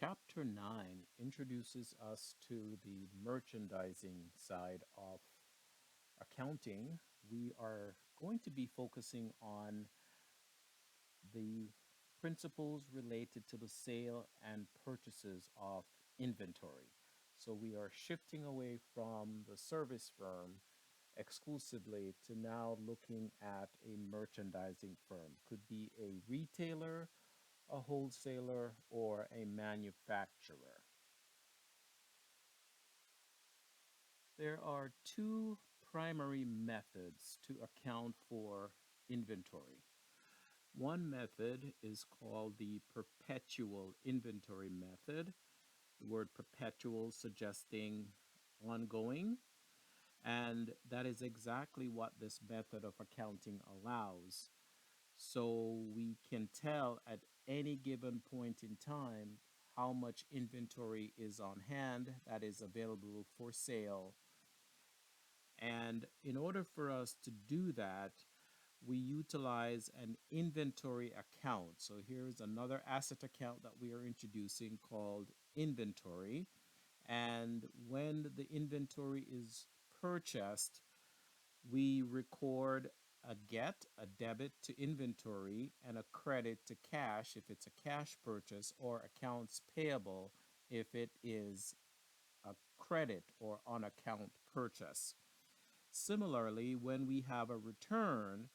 Chapter 9 introduces us to the merchandising side of accounting. We are going to be focusing on the principles related to the sale and purchases of inventory. So we are shifting away from the service firm exclusively to now looking at a merchandising firm. Could be a retailer, a wholesaler, or a manufacturer. There are two primary methods to account for inventory. One method is called the perpetual inventory method, the word perpetual suggesting ongoing, and that is exactly what this method of accounting allows. So we can tell at any given point in time how much inventory is on hand that is available for sale. And in order for us to do that, we utilize an inventory account. So here's another asset account that we are introducing called inventory. And when the inventory is purchased, we record a debit to inventory, and a credit to cash if it's a cash purchase, or accounts payable if it is a credit or on account purchase. Similarly, when we have a return,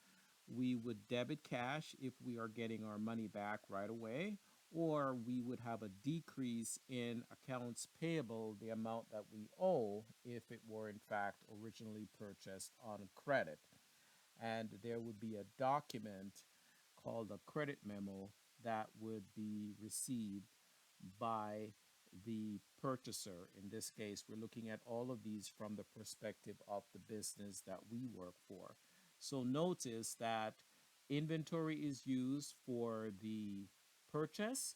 we would debit cash if we are getting our money back right away, or we would have a decrease in accounts payable, the amount that we owe, if it were in fact originally purchased on credit. And there would be a document called a credit memo that would be received by the purchaser. In this case, we're looking at all of these from the perspective of the business that we work for. So notice that inventory is used for the purchase,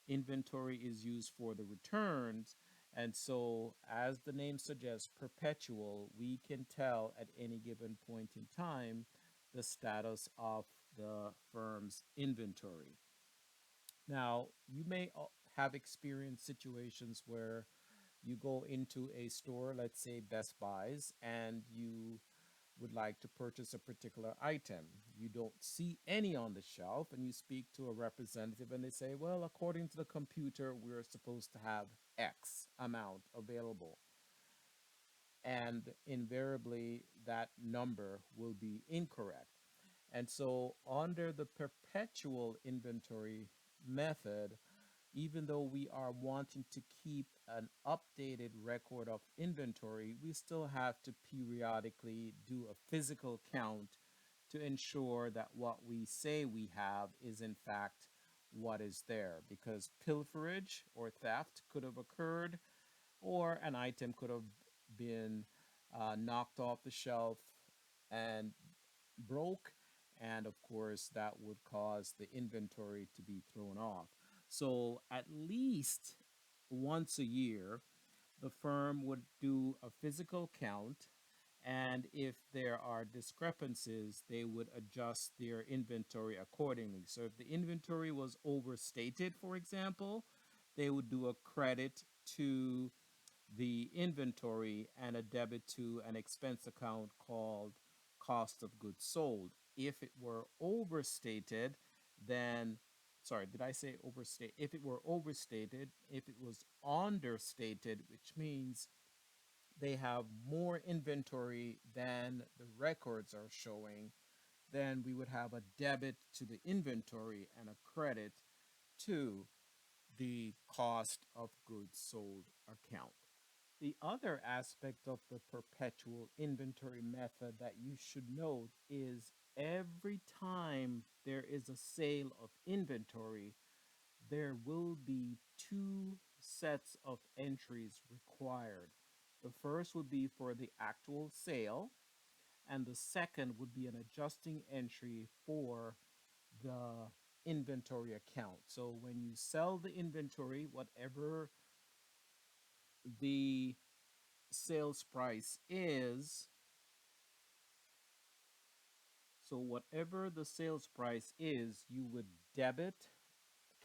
inventory is used for the returns, and so as the name suggests, perpetual, we can tell at any given point in time the status of the firm's inventory. Now, you may have experienced situations where you go into a store, let's say Best Buys, and you would like to purchase a particular item. You don't see any on the shelf, and you speak to a representative, and they say, well, according to the computer, we're supposed to have X amount available. And invariably, that number will be incorrect. And so, under the perpetual inventory method, even though we are wanting to keep an updated record of inventory, we still have to periodically do a physical count to ensure that what we say we have is in fact what is there, because pilferage or theft could have occurred, or an item could have been knocked off the shelf and broke, and of course that would cause the inventory to be thrown off. So at least once a year, the firm would do a physical count, and if there are discrepancies, they would adjust their inventory accordingly. So if the inventory was overstated, for example, they would do a credit to the inventory and a debit to an expense account called cost of goods sold. If it were overstated, then, sorry, did I say overstate? If it were overstated, if it was understated, which means they have more inventory than the records are showing, then we would have a debit to the inventory and a credit to the cost of goods sold account. The other aspect of the perpetual inventory method that you should note is every time there is a sale of inventory, there will be two sets of entries required. The first would be for the actual sale, and the second would be an adjusting entry for the inventory account. So when you sell the inventory, whatever the sales price is, so whatever the sales price is, you would debit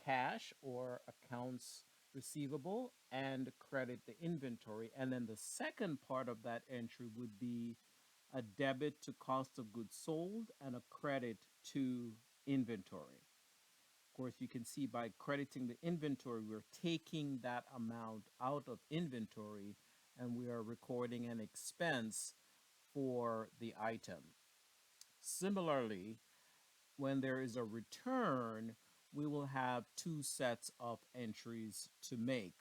cash or accounts receivable and credit the inventory. And then the second part of that entry would be a debit to cost of goods sold and a credit to inventory. Of course, you can see by crediting the inventory, we're taking that amount out of inventory and we are recording an expense for the item. Similarly, when there is a return, we will have two sets of entries to make.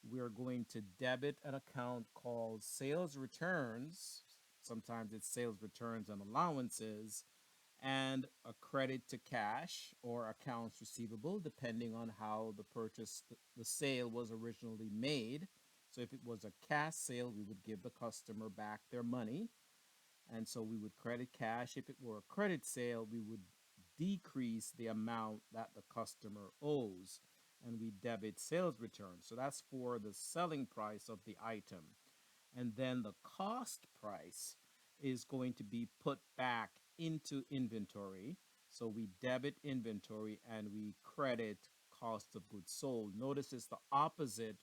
We're going to debit an account called sales returns. Sometimes it's sales returns and allowances, and a credit to cash or accounts receivable, depending on how the purchase, the sale was originally made. So if it was a cash sale, we would give the customer back their money. And so we would credit cash. If it were a credit sale, we would decrease the amount that the customer owes and we debit sales return. So that's for the selling price of the item. And then the cost price is going to be put back into inventory. So we debit inventory and we credit cost of goods sold. Notice it's the opposite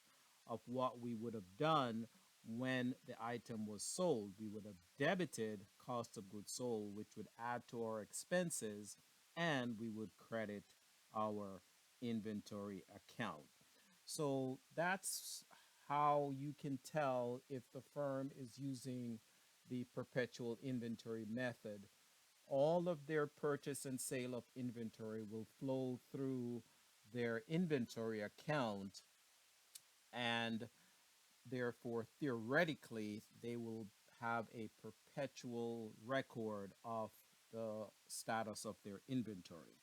of what we would have done when the item was sold. We would have debited cost of goods sold, which would add to our expenses, and we would credit our inventory account. So that's how you can tell if the firm is using the perpetual inventory method. All of their purchase and sale of inventory will flow through their inventory account, and therefore, theoretically, they will have a perpetual record of the status of their inventory.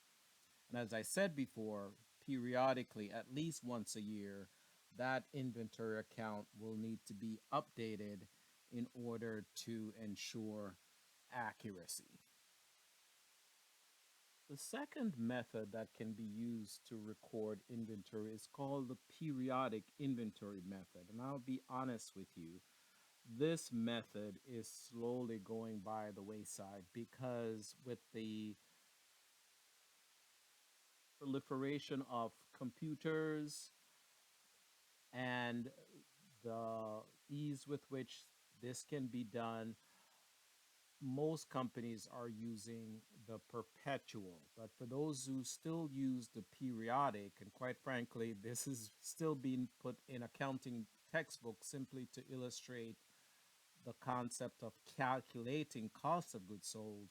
And as I said before, periodically, at least once a year, that inventory account will need to be updated in order to ensure accuracy. The second method that can be used to record inventory is called the periodic inventory method. And I'll be honest with you, this method is slowly going by the wayside because with the proliferation of computers and the ease with which this can be done, most companies are using the perpetual. But for those who still use the periodic, and quite frankly, this is still being put in accounting textbooks simply to illustrate the concept of calculating cost of goods sold,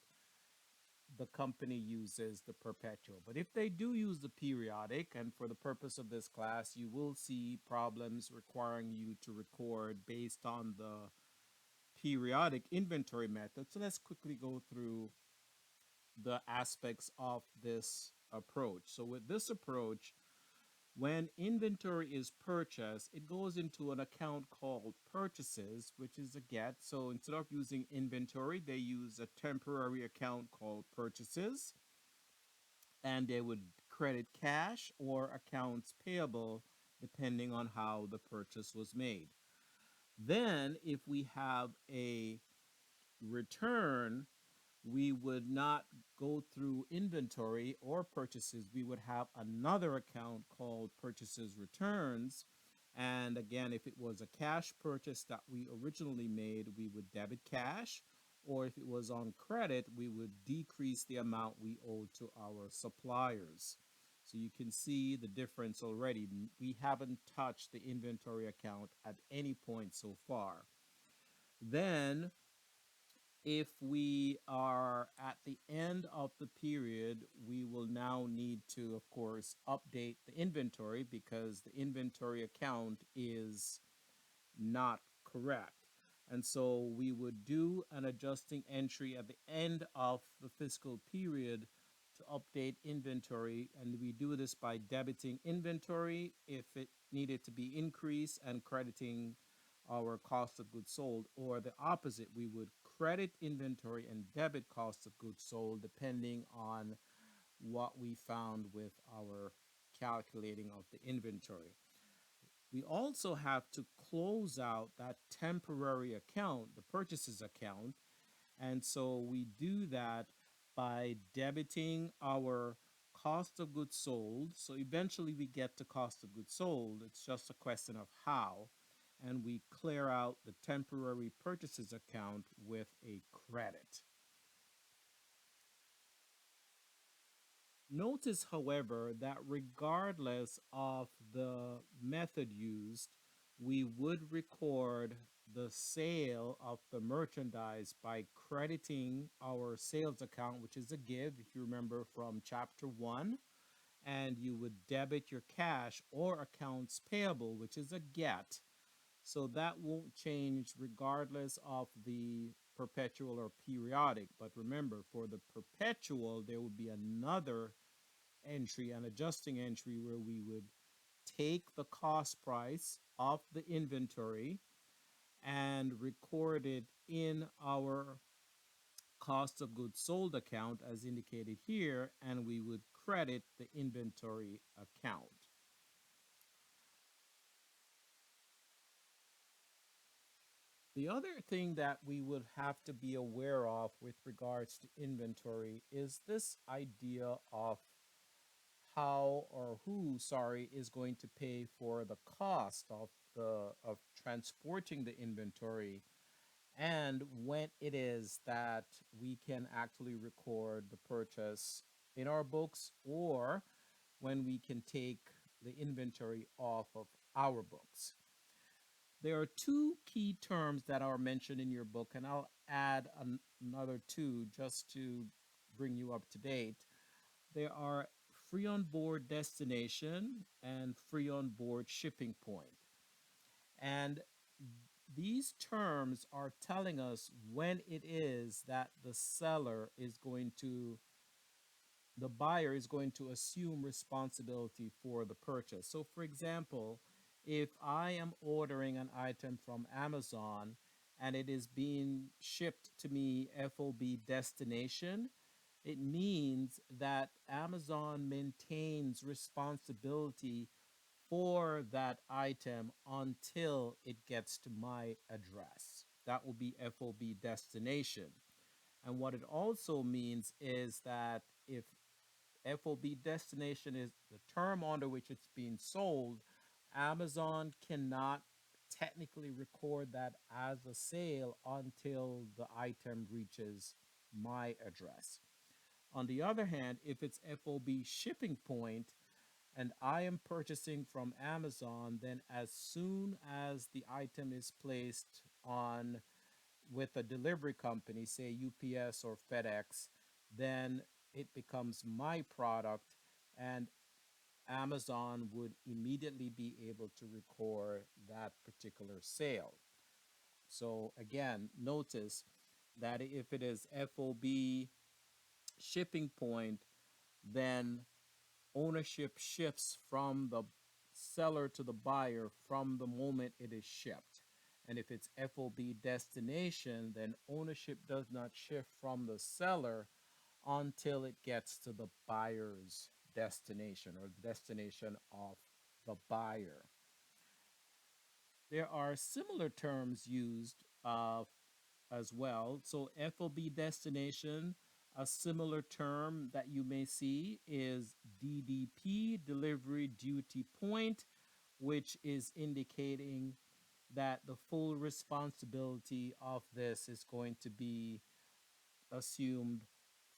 the company uses the perpetual. But if they do use the periodic, and for the purpose of this class, you will see problems requiring you to record based on the periodic inventory method. So let's quickly go through the aspects of this approach. So with this approach, when inventory is purchased, it goes into an account called purchases, which is a get. So instead of using inventory, they use a temporary account called purchases, and they would credit cash or accounts payable depending on how the purchase was made. Then, if we have a return, we would not go through inventory or purchases. We would have another account called purchases returns. And again, if it was a cash purchase that we originally made, we would debit cash. Or if it was on credit, we would decrease the amount we owe to our suppliers. So you can see the difference already. We haven't touched the inventory account at any point so far. Then if we are at the end of the period, we will now need to, of course, update the inventory because the inventory account is not correct. And so we would do an adjusting entry at the end of the fiscal period to update inventory. And we do this by debiting inventory if it needed to be increased and crediting our cost of goods sold, or the opposite, we would credit inventory and debit cost of goods sold depending on what we found with our calculating of the inventory. We also have to close out that temporary account, the purchases account, and so we do that by debiting our cost of goods sold. So eventually we get to cost of goods sold. It's just a question of how. And we clear out the temporary purchases account with a credit. Notice, however, that regardless of the method used, we would record the sale of the merchandise by crediting our sales account, which is a give, if you remember from chapter one, and you would debit your cash or accounts payable, which is a get. So that won't change regardless of the perpetual or periodic. But remember, for the perpetual, there would be another entry, an adjusting entry, where we would take the cost price of the inventory and record it in our cost of goods sold account as indicated here, and we would credit the inventory account. The other thing that we would have to be aware of with regards to inventory is this idea of how or who, sorry, is going to pay for the cost of transporting the inventory, and when it is that we can actually record the purchase in our books, or when we can take the inventory off of our books. There are two key terms that are mentioned in your book, and I'll add another two just to bring you up to date. There are free on board destination and free on board shipping point. And these terms are telling us when it is that the buyer is going to assume responsibility for the purchase. So, for example, if I am ordering an item from Amazon and it is being shipped to me FOB destination, it means that Amazon maintains responsibility for that item until it gets to my address. That will be FOB destination. And what it also means is that if FOB destination is the term under which it's being sold, Amazon cannot technically record that as a sale until the item reaches my address. On the other hand, if it's FOB shipping point and I am purchasing from Amazon, then as soon as the item is placed on with a delivery company, say UPS or FedEx, then it becomes my product, and Amazon would immediately be able to record that particular sale. So again, notice that if it is FOB shipping point, then ownership shifts from the seller to the buyer from the moment it is shipped. And if it's FOB destination, then ownership does not shift from the seller until it gets to the buyer's destination or the destination of the buyer. There are similar terms used as well. So, FOB destination, a similar term that you may see is DDP, delivery duty point, which is indicating that the full responsibility of this is going to be assumed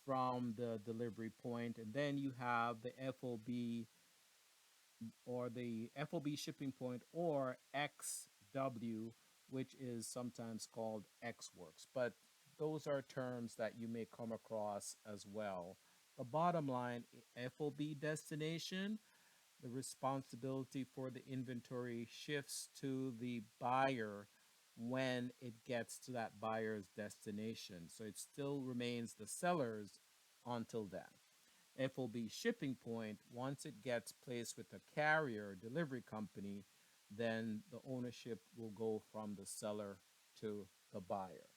from the delivery point. And then you have the FOB or the FOB shipping point or XW, which is sometimes called X Works. But those are terms that you may come across as well. The bottom line, FOB destination, the responsibility for the inventory shifts to the buyer when it gets to that buyer's destination. So it still remains the seller's until then. FOB shipping point, once it gets placed with a carrier delivery company, then the ownership will go from the seller to the buyer.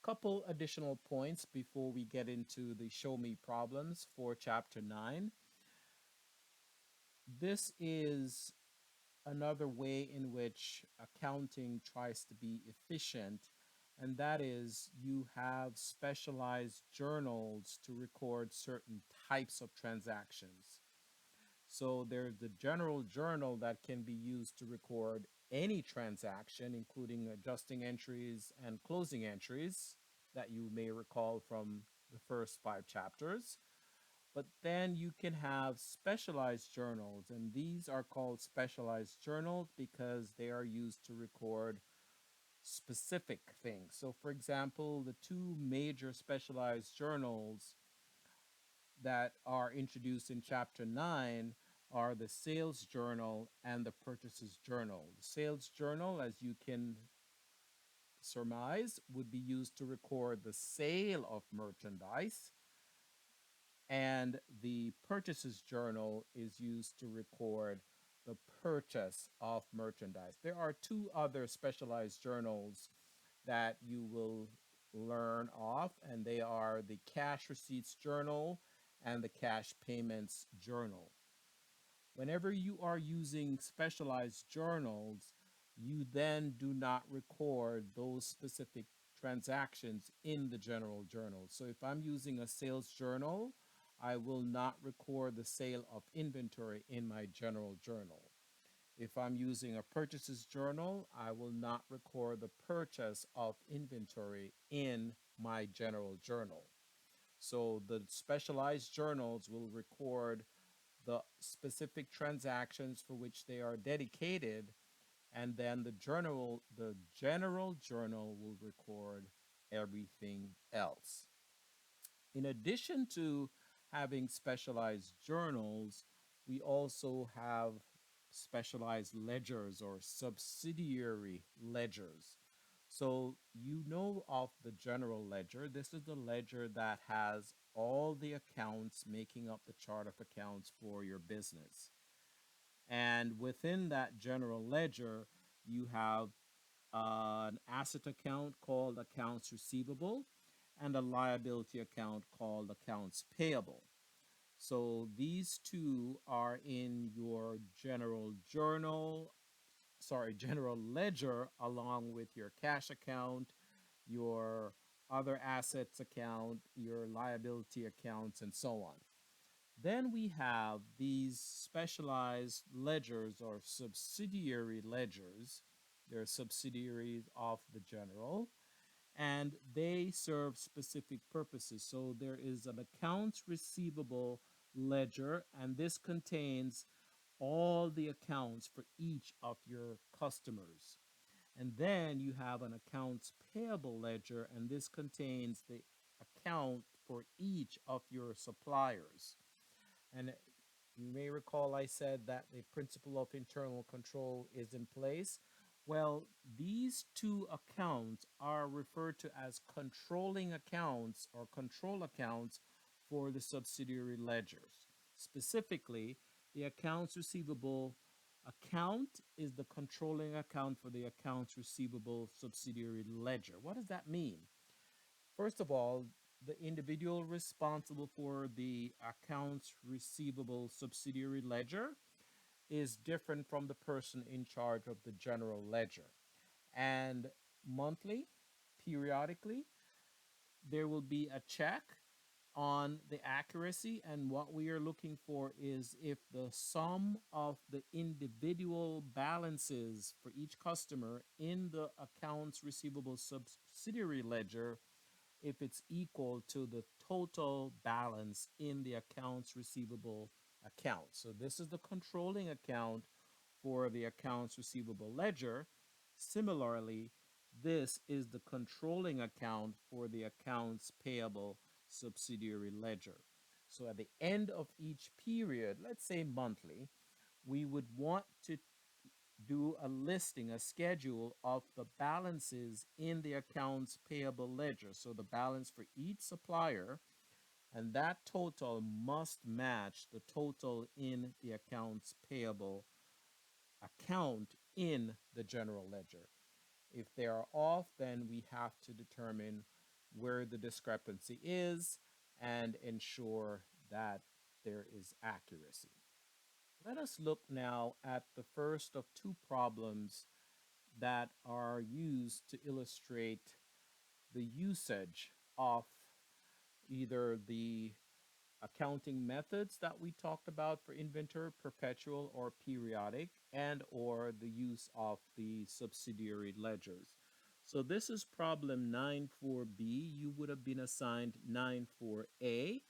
Couple additional points before we get into the show me problems for chapter 9. This is another way in which accounting tries to be efficient, and that is you have specialized journals to record certain types of transactions. So there's the general journal that can be used to record any transaction, including adjusting entries and closing entries that you may recall from the first five chapters. But then you can have specialized journals, and these are called specialized journals because they are used to record specific things. So, for example, the two major specialized journals that are introduced in chapter 9 are the sales journal and the purchases journal. The sales journal, as you can surmise, would be used to record the sale of merchandise, and the purchases journal is used to record the purchase of merchandise. There are two other specialized journals that you will learn of, and they are the cash receipts journal and the cash payments journal. Whenever you are using specialized journals, you then do not record those specific transactions in the general journal. So if I'm using a sales journal, I will not record the sale of inventory in my general journal. If I'm using a purchases journal, I will not record the purchase of inventory in my general journal. So the specialized journals will record the specific transactions for which they are dedicated, and then the general journal will record everything else. In addition to having specialized journals, we also have specialized ledgers or subsidiary ledgers. So, you know of the general ledger. This is the ledger that has all the accounts making up the chart of accounts for your business. And within that general ledger, you have an asset account called accounts receivable and a liability account called accounts payable. So these two are in your general journal, sorry, general ledger, along with your cash account, your other assets account, your liability accounts, and so on. Then we have these specialized ledgers or subsidiary ledgers. They're subsidiaries of the general, and they serve specific purposes. So there is an accounts receivable ledger, and this contains all the accounts for each of your customers. And then you have an accounts payable ledger, and this contains the account for each of your suppliers. And you may recall I said that the principle of internal control is in place. Well, these two accounts are referred to as controlling accounts or control accounts for the subsidiary ledgers. Specifically, the accounts receivable account is the controlling account for the accounts receivable subsidiary ledger. What does that mean? First of all, the individual responsible for the accounts receivable subsidiary ledger is different from the person in charge of the general ledger. And monthly, periodically, there will be a check on the accuracy. And what we are looking for is if the sum of the individual balances for each customer in the accounts receivable subsidiary ledger, if it's equal to the total balance in the accounts receivable account. So this is the controlling account for the accounts receivable ledger. Similarly, this is the controlling account for the accounts payable subsidiary ledger. So at the end of each period, let's say monthly, we would want to do a listing, a schedule of the balances in the accounts payable ledger. So the balance for each supplier, and that total must match the total in the accounts payable account in the general ledger. If they are off, then we have to determine where the discrepancy is and ensure that there is accuracy. Let us look now at the first of two problems that are used to illustrate the usage of either the accounting methods that we talked about for inventory, perpetual or periodic, and or the use of the subsidiary ledgers. So this is problem 94B. You would have been assigned 94A,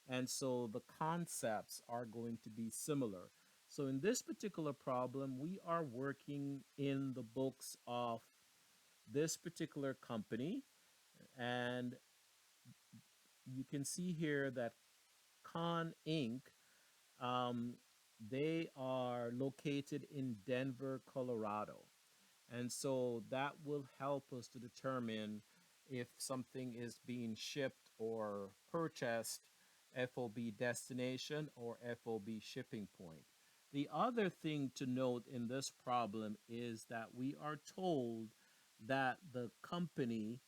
and so the concepts are going to be similar. So in this particular problem, we are working in the books of this particular company, and you can see here that Con Inc. Um, they are located in Denver, Colorado. And so that will help us to determine if something is being shipped or purchased FOB destination or FOB shipping point. The other thing to note in this problem is that we are told that the company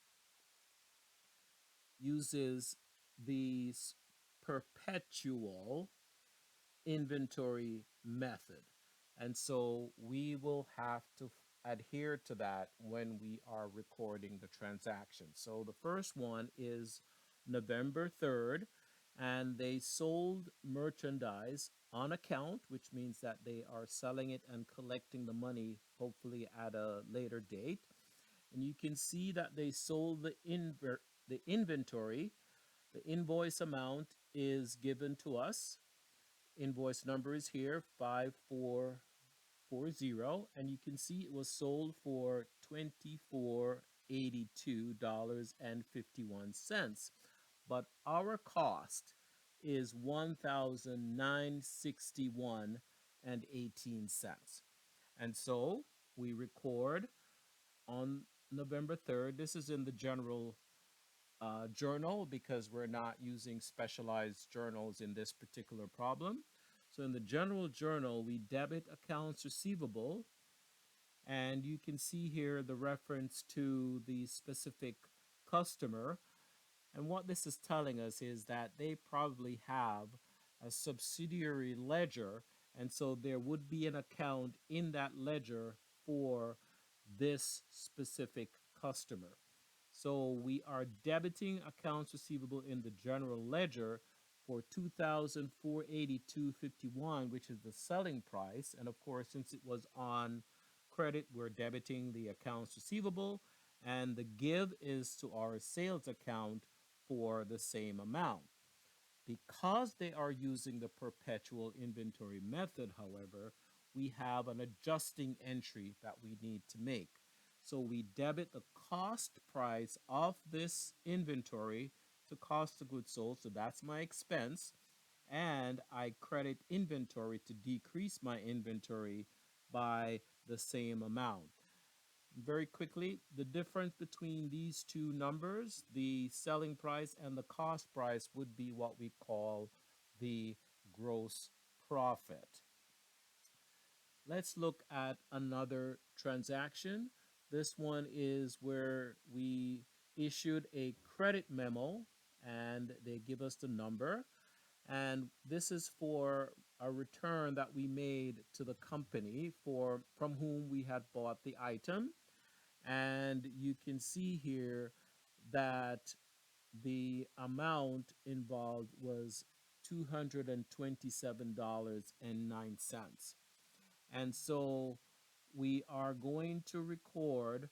uses these perpetual inventory method. And so we will have to adhere to that when we are recording the transaction. So the first one is November 3rd, and they sold merchandise on account, which means that they are selling it and collecting the money, hopefully at a later date. And you can see that they sold the inventory. The invoice amount is given to us. Invoice number is here, 5440, and you can see it was sold for $2482.51. But our cost is $1,961.18. And so we record on November 3rd. This is in the general journal because we're not using specialized journals in this particular problem. So in the general journal, we debit accounts receivable, and you can see here the reference to the specific customer. And what this is telling us is that they probably have a subsidiary ledger, and so there would be an account in that ledger for this specific customer. So we are debiting accounts receivable in the general ledger for 2,482.51, which is the selling price. And of course, since it was on credit, we're debiting the accounts receivable, and the give is to our sales account for the same amount. Because they are using the perpetual inventory method, however, we have an adjusting entry that we need to make. So we debit the cost price of this inventory to cost of goods sold. So that's my expense. And I credit inventory to decrease my inventory by the same amount. Very quickly, the difference between these two numbers, the selling price and the cost price, would be what we call the gross profit. Let's look at another transaction. This one is where we issued a credit memo and they give us the number. And this is for a return that we made to the company from whom we had bought the item. And you can see here that the amount involved was $227.09. And so we are going to record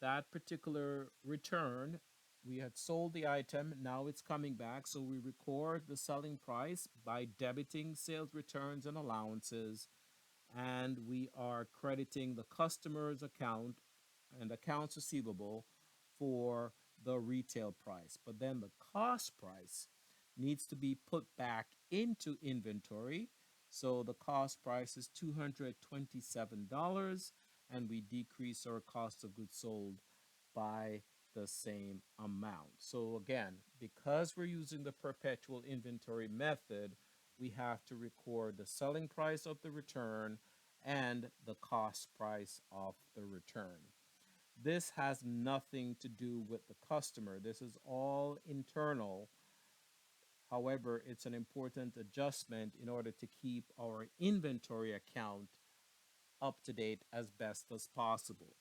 that particular return. We had sold the item, now it's coming back, so we record the selling price by debiting sales returns and allowances, and we are crediting the customer's account and accounts receivable for the retail price. But then the cost price needs to be put back into inventory. So the cost price is $227, and we decrease our cost of goods sold by the same amount. So again, because we're using the perpetual inventory method, we have to record the selling price of the return and the cost price of the return. This has nothing to do with the customer. This is all internal. However, it's an important adjustment in order to keep our inventory account up to date as best as possible.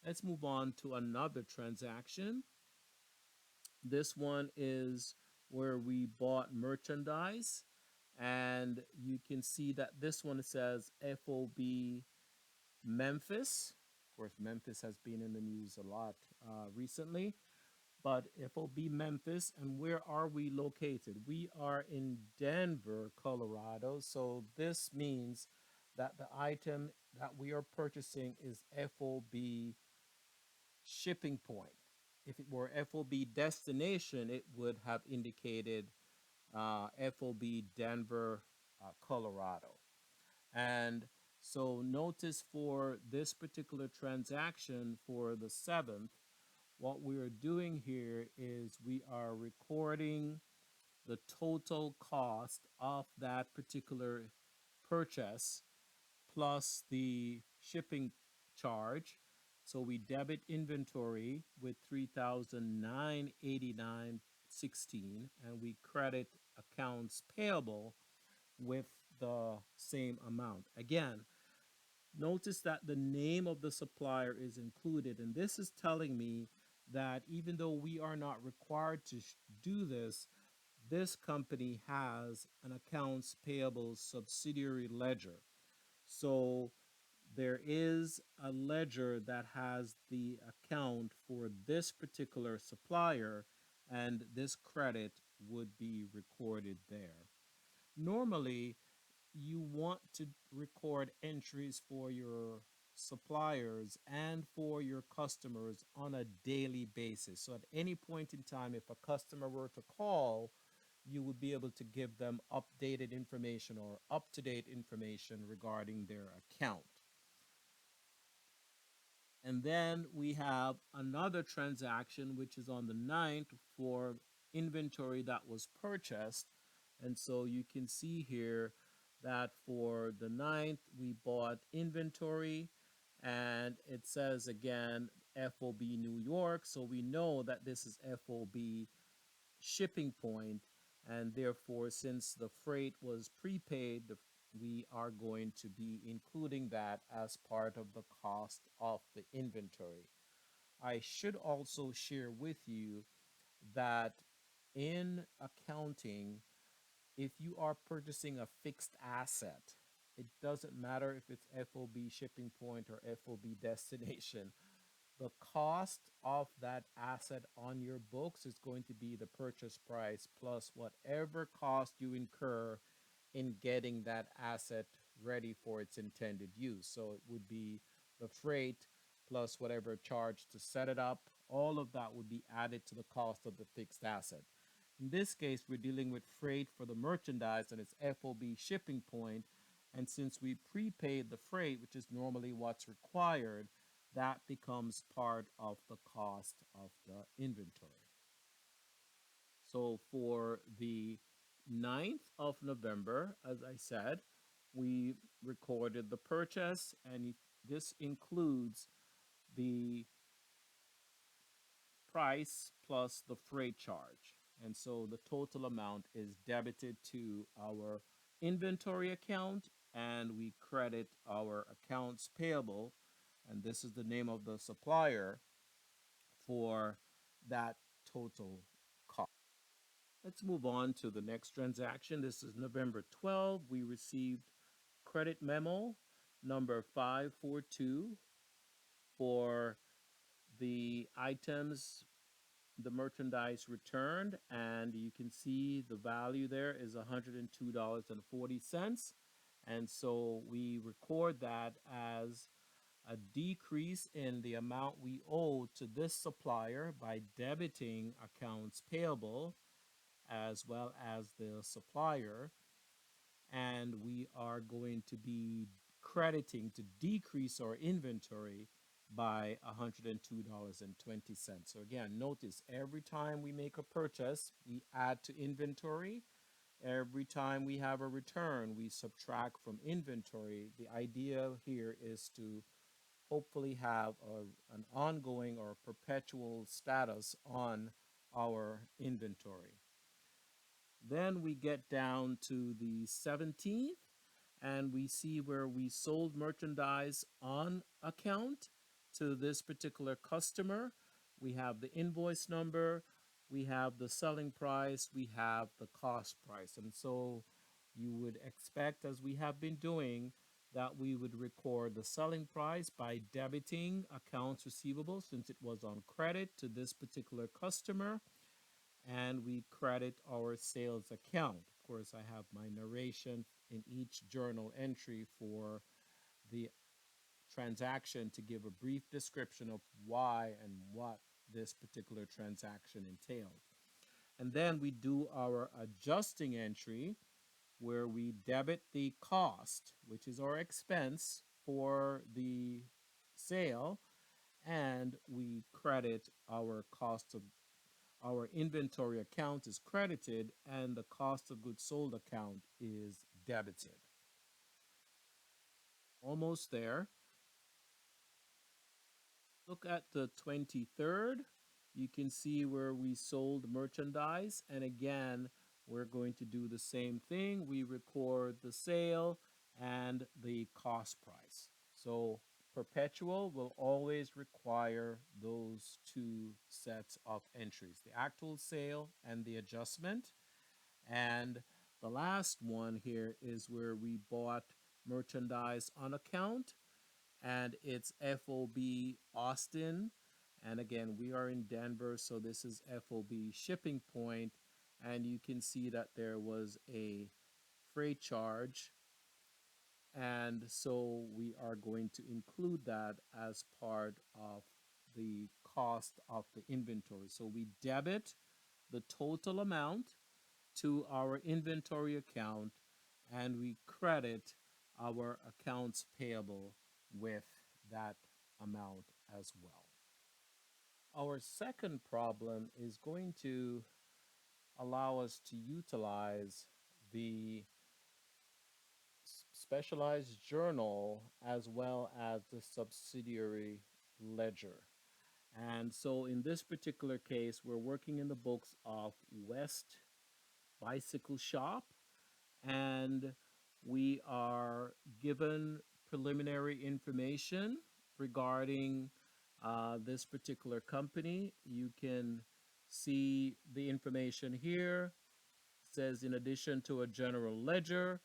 Let's move on to another transaction. This one is where we bought merchandise, and you can see that this one says FOB Memphis. Of course, Memphis has been in the news a lot recently, but FOB Memphis. And where are we located? We are in Denver, Colorado. So this means that the item that we are purchasing is FOB shipping point. If it were FOB destination, it would have indicated FOB Denver, Colorado. And so notice for this particular transaction for the 7th, what we are doing here is we are recording the total cost of that particular purchase plus the shipping charge. So we debit inventory with 3,989.16 and we credit accounts payable with the same amount. Again, notice that the name of the supplier is included, and this is telling me that even though we are not required to do this, this company has an accounts payable subsidiary ledger. So there is a ledger that has the account for this particular supplier, and this credit would be recorded there. Normally, you want to record entries for your suppliers and for your customers on a daily basis. So at any point in time, if a customer were to call, you would be able to give them updated information or up to date information regarding their account. And then we have another transaction, which is on the 9th for inventory that was purchased. And so you can see here that for the 9th, we bought inventory, and it says again FOB New York. So we know that this is FOB shipping point, and therefore, since the freight was prepaid, we are going to be including that as part of the cost of the inventory. I should also share with you that in accounting, if you are purchasing a fixed asset, it doesn't matter if it's FOB shipping point or FOB destination. The cost of that asset on your books is going to be the purchase price plus whatever cost you incur in getting that asset ready for its intended use. So it would be the freight plus whatever charge to set it up. All of that would be added to the cost of the fixed asset. In this case, we're dealing with freight for the merchandise and it's FOB shipping point. And since we prepaid the freight, which is normally what's required, that becomes part of the cost of the inventory. So for the 9th of November, as I said, we recorded the purchase, and this includes the price plus the freight charge. And so the total amount is debited to our inventory account, and we credit our accounts payable, and this is the name of the supplier for that total cost. Let's move on to the next transaction. This is November 12. We received credit memo number 542 for the items, the merchandise returned, and you can see the value there is $102.40. And so we record that as a decrease in the amount we owe to this supplier by debiting accounts payable as well as the supplier. And we are going to be crediting to decrease our inventory by $102.20. So again, notice every time we make a purchase, we add to inventory. Every time we have a return, we subtract from inventory. The idea here is to hopefully have an ongoing or perpetual status on our inventory. Then we get down to the 17th, and we see where we sold merchandise on account to this particular customer. We have the invoice number, we have the selling price, we have the cost price. And so you would expect, as we have been doing, that we would record the selling price by debiting accounts receivable since it was on credit to this particular customer, and we credit our sales account. Of course, I have my narration in each journal entry for the transaction to give a brief description of why and what this particular transaction entailed. And then we do our adjusting entry where we debit the cost, which is our expense for the sale, and we credit our cost of our inventory account is credited and the cost of goods sold account is debited. Almost there. Look at the 23rd. You can see where we sold merchandise. And again, we're going to do the same thing. We record the sale and the cost price. So perpetual will always require those two sets of entries, the actual sale and the adjustment. And the last one here is where we bought merchandise on account, and it's FOB Austin. And again, we are in Denver, so this is FOB shipping point, and you can see that there was a freight charge, and so we are going to include that as part of the cost of the inventory. So we debit the total amount to our inventory account, and we credit our accounts payable with that amount as well. Our second problem is going to allow us to utilize the specialized journal as well as the subsidiary ledger. And so in this particular case, we're working in the books of West Bicycle Shop, and we are given preliminary information regarding this particular company. You can see the information here. It says in addition to a general ledger,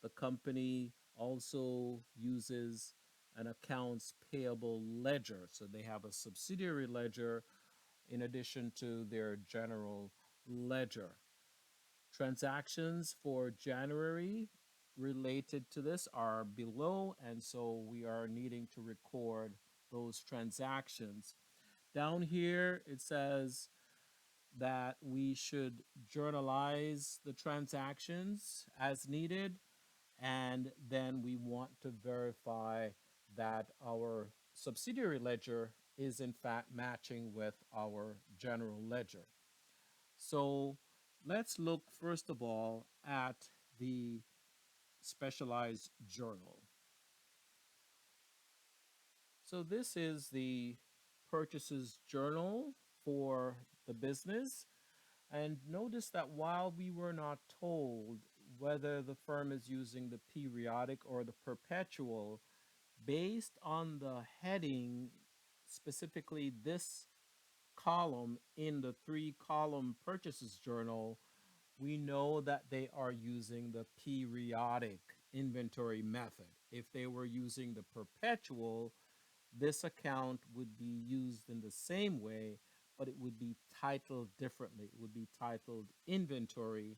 the company also uses an accounts payable ledger. So they have a subsidiary ledger in addition to their general ledger. Transactions for January related to this are below, and so we are needing to record those transactions. Down here, it says that we should journalize the transactions as needed, and then we want to verify that our subsidiary ledger is in fact matching with our general ledger. So let's look first of all at the specialized journal. So this is the purchases journal for the business. And notice that while we were not told whether the firm is using the periodic or the perpetual, based on the heading, specifically this column in the three-column purchases journal, we know that they are using the periodic inventory method. If they were using the perpetual, this account would be used in the same way, but it would be titled differently. It would be titled inventory,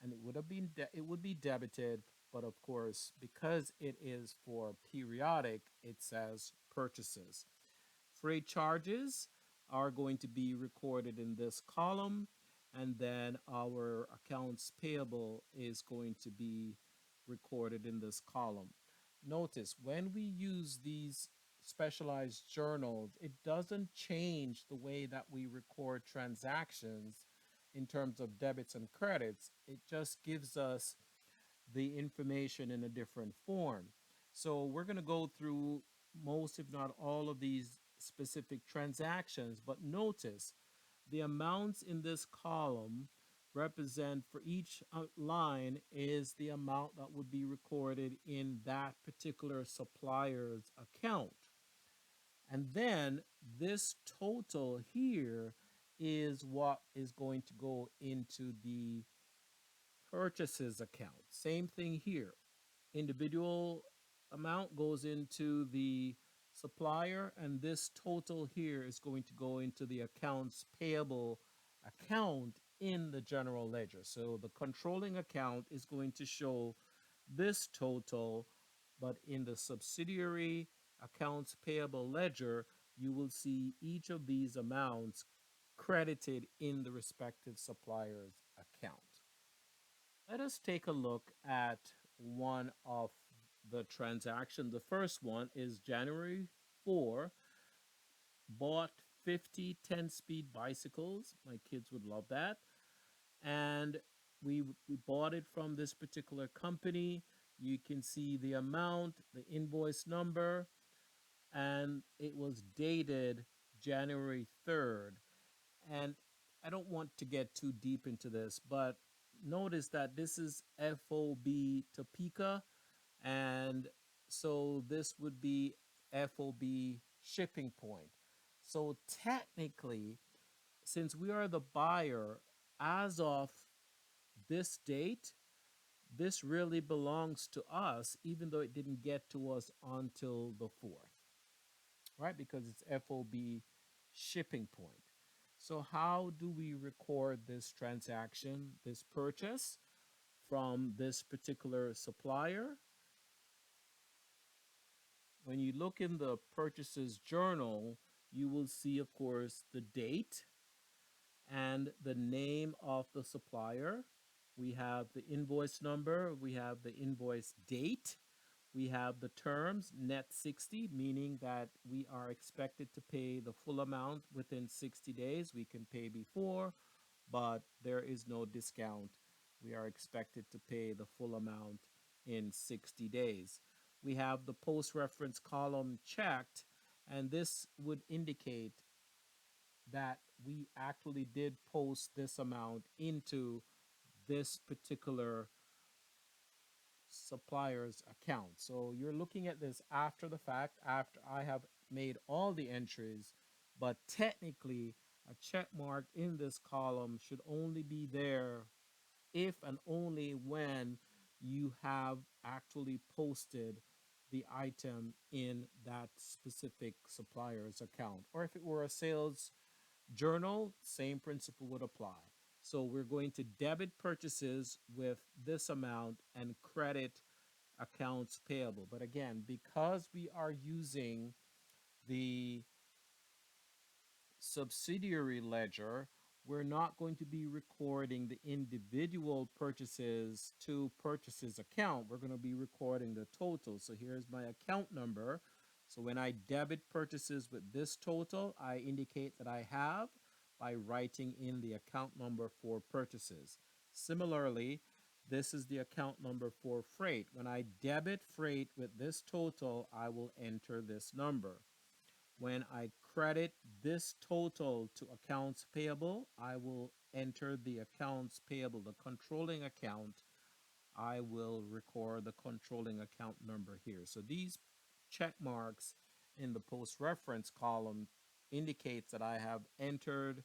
and it would be debited, but of course, because it is for periodic, it says purchases. Freight charges are going to be recorded in this column, and then our accounts payable is going to be recorded in this column. Notice when we use these specialized journals, it doesn't change the way that we record transactions in terms of debits and credits. It just gives us the information in a different form. So we're going to go through most, if not all, of these specific transactions, but notice the amounts in this column represent for each line is the amount that would be recorded in that particular supplier's account. And then this total here is what is going to go into the purchases account. Same thing here. Individual amount goes into the supplier, and this total here is going to go into the accounts payable account in the general ledger. So the controlling account is going to show this total, but in the subsidiary accounts payable ledger, you will see each of these amounts credited in the respective supplier's account. Let us take a look at one of the transaction. The first one is January 4, bought 50 10-speed bicycles. My kids would love that. And we bought it from this particular company. You can see the amount, the invoice number, and it was dated January 3rd. And I don't want to get too deep into this, but notice that this is FOB Topeka, and so this would be FOB shipping point. So technically, since we are the buyer, as of this date, this really belongs to us, even though it didn't get to us until the 4th, right? Because it's FOB shipping point. So, how do we record this transaction, this purchase from this particular supplier? When you look in the purchases journal, you will see, of course, the date and the name of the supplier. We have the invoice number, we have the invoice date, we have the terms net 60, meaning that we are expected to pay the full amount within 60 days. We can pay before, but there is no discount. We are expected to pay the full amount in 60 days. We have the post reference column checked, and this would indicate that we actually did post this amount into this particular supplier's account. So you're looking at this after the fact, after I have made all the entries, but technically a check mark in this column should only be there if and only when you have actually posted the item in that specific supplier's account. Or if it were a sales journal, same principle would apply. So we're going to debit purchases with this amount and credit accounts payable. But again, because we are using the subsidiary ledger, we're not going to be recording the individual purchases to purchases account. We're going to be recording the total. So here's my account number. So when I debit purchases with this total, I indicate that I have by writing in the account number for purchases. Similarly, this is the account number for freight. When I debit freight with this total, I will enter this number. When I credit this total to accounts payable, I will enter the accounts payable, the controlling account. I will record the controlling account number here. So these check marks in the post reference column indicates that I have entered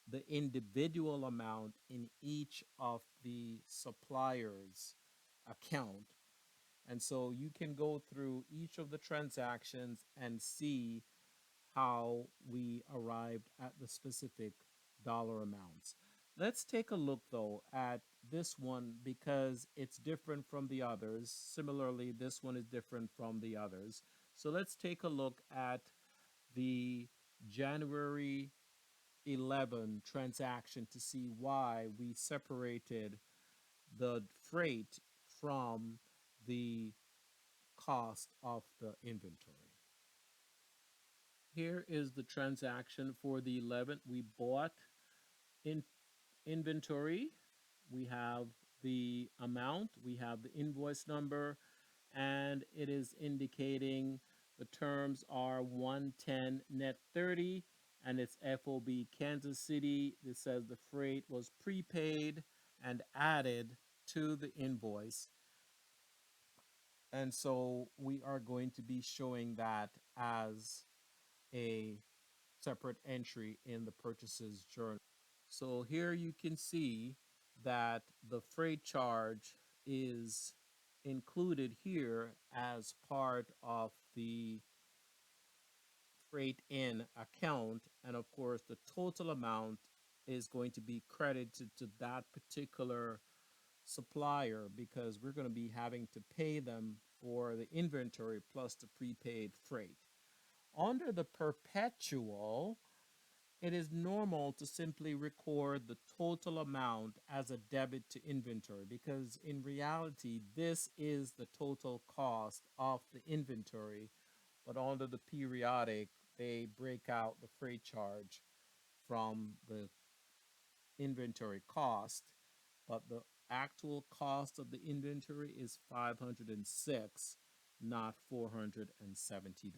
the individual amount in each of the suppliers' account. And so you can go through each of the transactions and see how we arrived at the specific dollar amounts. Let's take a look though at this one because it's different from the others. Similarly, this one is different from the others. So let's take a look at the January 11 transaction to see why we separated the freight from the cost of the inventory. Here is the transaction for the 11th. We bought in inventory. We have the amount, we have the invoice number, and it is indicating the terms are 110 net 30 and it's FOB Kansas City. It says the freight was prepaid and added to the invoice. And so we are going to be showing that as a separate entry in the purchases journal. So here you can see that the freight charge is included here as part of the freight in account. And of course, the total amount is going to be credited to that particular supplier because we're going to be having to pay them for the inventory plus the prepaid freight. Under the perpetual, it is normal to simply record the total amount as a debit to inventory because in reality, this is the total cost of the inventory. But under the periodic, they break out the freight charge from the inventory cost, but the actual cost of the inventory is 506, not $470.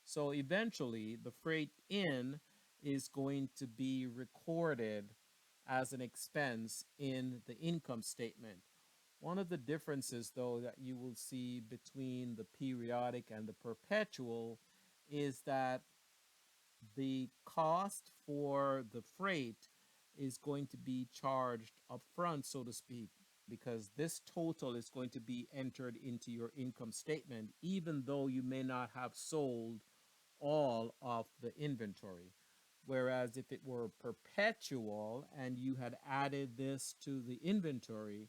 So eventually, the freight in is going to be recorded as an expense in the income statement. One of the differences, though, that you will see between the periodic and the perpetual is that the cost for the freight is going to be charged upfront, so to speak, because this total is going to be entered into your income statement, even though you may not have sold all of the inventory. Whereas if it were perpetual and you had added this to the inventory,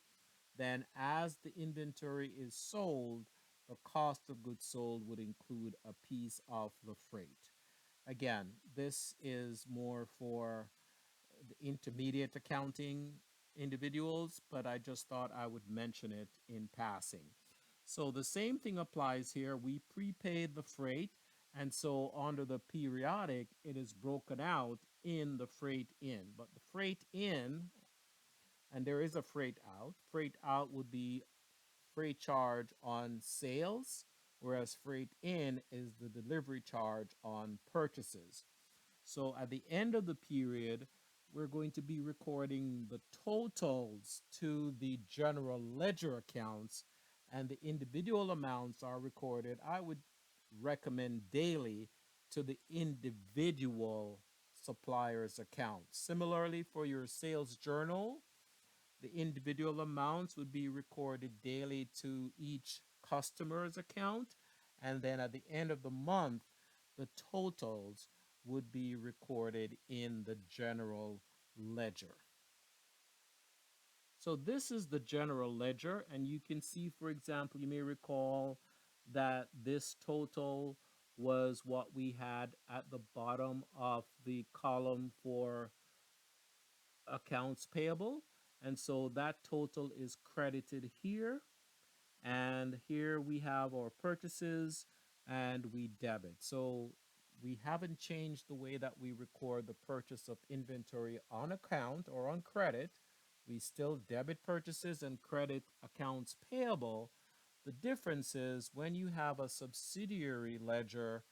then as the inventory is sold, the cost of goods sold would include a piece of the freight. Again, this is more for the intermediate accounting individuals, but I just thought I would mention it in passing. So the same thing applies here. We prepaid the freight, and so under the periodic, it is broken out in the freight in. But the freight in, and there is a freight out would be freight charge on sales, whereas freight in is the delivery charge on purchases. So at the end of the period, we're going to be recording the totals to the general ledger accounts, and the individual amounts are recorded. I would recommend daily to the individual supplier's account. Similarly, for your sales journal, the individual amounts would be recorded daily to each customer's account, and then at the end of the month, the totals would be recorded in the general ledger. So this is the general ledger, and you can see, for example, you may recall that this total was what we had at the bottom of the column for accounts payable. And so that total is credited here. And here we have our purchases and we debit. So we haven't changed the way that we record the purchase of inventory on account or on credit. We still debit purchases and credit accounts payable. The difference is when you have a subsidiary ledger,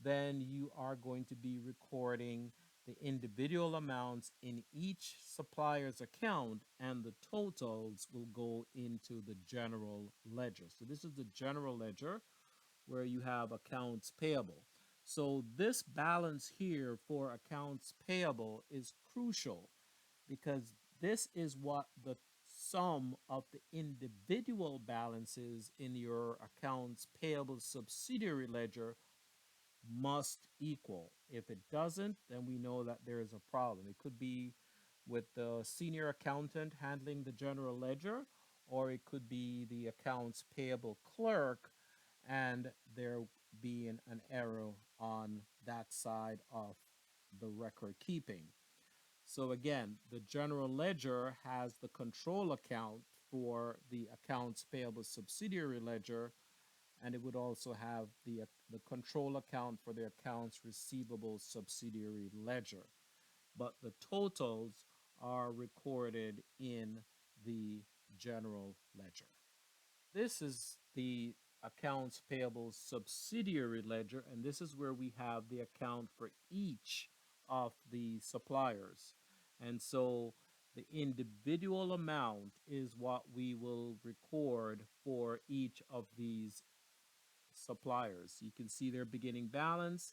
then you are going to be recording the individual amounts in each supplier's account, and the totals will go into the general ledger. So this is the general ledger where you have accounts payable. So this balance here for accounts payable is crucial because this is what the sum of the individual balances in your accounts payable subsidiary ledger must equal. If it doesn't, then we know that there is a problem. It could be with the senior accountant handling the general ledger, or it could be the accounts payable clerk, and there being an error on that side of the record keeping. So again, the general ledger has the control account for the accounts payable subsidiary ledger, and it would also have the control account for the accounts receivable subsidiary ledger. But the totals are recorded in the general ledger. This is the accounts payable subsidiary ledger, and this is where we have the account for each of the suppliers. And so the individual amount is what we will record for each of these suppliers. You can see their beginning balance,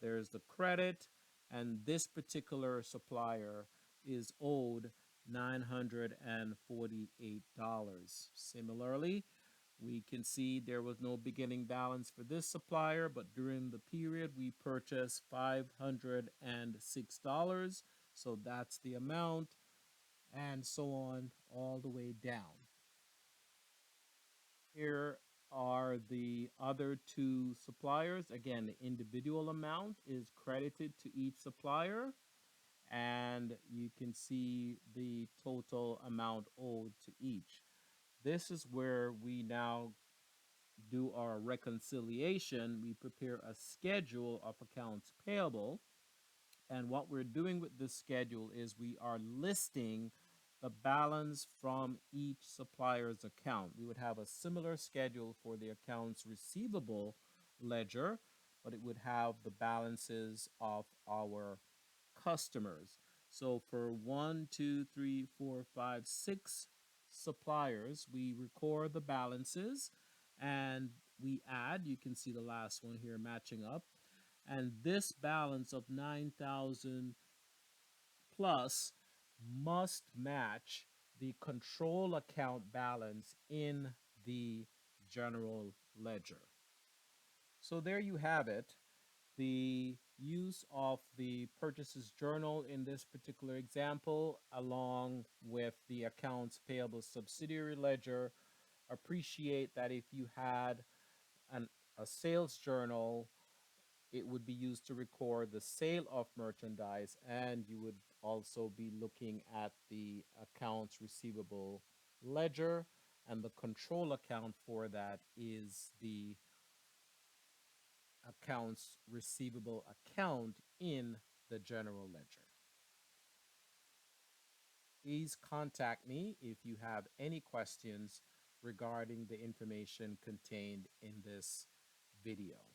there's the credit, and this particular supplier is owed $948. Similarly, we can see there was no beginning balance for this supplier, but during the period we purchased $506. So that's the amount, and so on all the way down. Here are the other two suppliers. Again, the individual amount is credited to each supplier, and you can see the total amount owed to each. This is where we now do our reconciliation. We prepare a schedule of accounts payable. And what we're doing with this schedule is we are listing the balance from each supplier's account. We would have a similar schedule for the accounts receivable ledger, but it would have the balances of our customers. So for 6 suppliers, we record the balances and we add. You can see the last one here matching up. And this balance of 9,000 plus must match the control account balance in the general ledger. So there you have it. The use of the purchases journal in this particular example, along with the accounts payable subsidiary ledger. Appreciate that if you had a sales journal, it would be used to record the sale of merchandise, and you would also be looking at the accounts receivable ledger, and the control account for that is the accounts receivable account in the general ledger. Please contact me if you have any questions regarding the information contained in this video.